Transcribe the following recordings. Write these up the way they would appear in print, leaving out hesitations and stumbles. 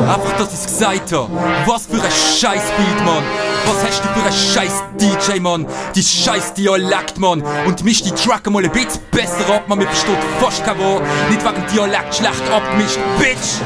Einfach, dass ich's gesagt hab. Was für ein Scheiß-Beat, Mann. Was hast du für ein Scheiß-DJ, Mann? Die Scheiß-Dialekt, Mann. Und misch die Track mal ein bisschen besser ab, man. Mir versteht fast kein Wort. Nicht wegen Dialekt schlecht abgemischt, Bitch.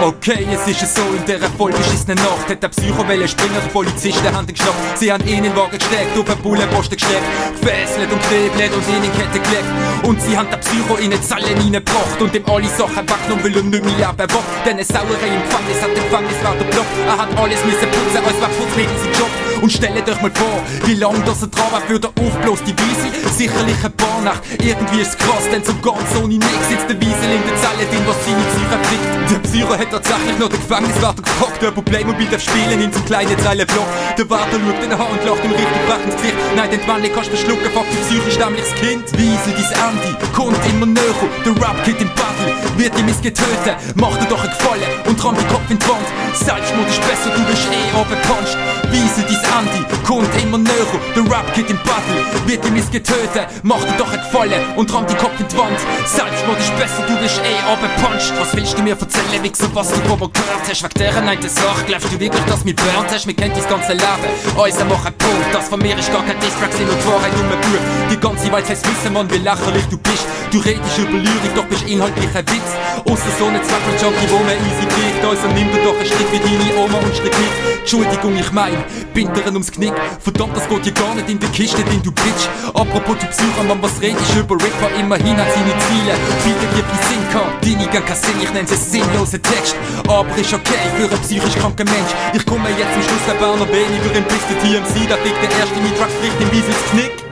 Okay, es ist so, in dieser Folge ist eine Nacht. Hat der Psycho-Welle springen, die Polizisten haben ihn geschnappt. Sie haben ihn in den Wagen gesteckt, auf den Bullenposten gesteckt, gefesselt und geknebelt und ihn in Kette gelegt. Und sie haben den Psycho in die Zelle reingebracht und ihm alle Sachen weggenommen, weil er nicht mehr leben will. Denn eine Sauerei im Gefängnis hat den Gefängniswärter blockt. Er hat alles müssen putzen, als wäre Putzmittel sein Job. Und stellt euch mal vor, wie lange das er dran war für den aufbloßte Weise. Sicherlich ein paar Nacht, irgendwie ist es krass, denn so ganz ohne nix sitzt der Wiesel in der Zelle drin, was seine Psyche fickt. Der Psycho hat tatsächlich noch den Gefängniswärter gefragt, ob er Playmobil darf spielen in seinem kleinen Zeilenblock. Der Wärter schaut ihn an und lacht ihm richtig frech ins Gesicht. Nein, den Mann kannst du verschlucken, fuck du psychisch dämliches Kind. Wiesel, dein Ende, kommt immer näher. Der Rap-Kid im Battle wird ihm getötet. Mach dir doch einen Gefallen und ramm den Kopf in die Wand. Selbstmord ist besser, du bist abgepuncht. Wiesel, dein Ende, kommt immer näher. Der Rap-Kid im Battle wird ihm getötet. Mach dir doch einen Gefallen und ramm den Kopf in die Wand. Selbstmord ist besser, du bist abgepuncht. Was willst du mir erzählen, Wichser, was du von mir gehört hast? Wegen dieser neunten Sache, glaubst du wirklich, dass mich burnt hast? Wir kennen dein ganze Leben, unser machen Punkt. Das von mir ist gar kein Distrack, sind und die Wahrheit um ein Buch. Die ganze Welt heißt wissen, Mann, wie lächerlich du bist. Du redest über Lyrik, doch bist inhaltlich ein Witz. Ausser so eine Zweckmann-Junkie, wo man easy kriegt. Also nimm dir doch einen Schritt wie deine Oma und strick mit. Entschuldigung, ich mein, Binderen ums Knick. Verdammt, das geht hier gar nicht in die Kiste, den du Bitch. Apropos du Psychomann, was redest über Ripper? Immerhin hat seine Ziele, viele gibt wie Sinn kann. Deine gang kein Sinn, ich nenne sie sinnlose Text. Aber ist okay für einen psychisch kranken Mensch. Ich komme jetzt zum Schluss, der Berner weniger im Biss der TMC. Da fickt der erste mit Tracks bricht im Wiesels Knick.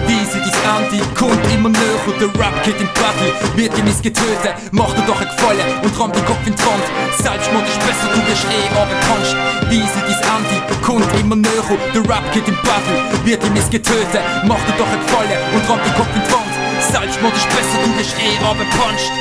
Wiesel, dein Ende, kommt immer näher. Der Rap-Kid im Battle wird ihm getötet. Mach dir doch einen Gefallen und ramm den Kopf in die Wand. Selbstmord ist besser, du bist abgepuncht. Wiesel, dein Ende, kommt immer näher. Der Rap-Kid im Battle wird ihm getötet. Mach dir doch einen Gefallen und ramm den Kopf in die Wand. Selbstmord ist besser, du bist abgepuncht.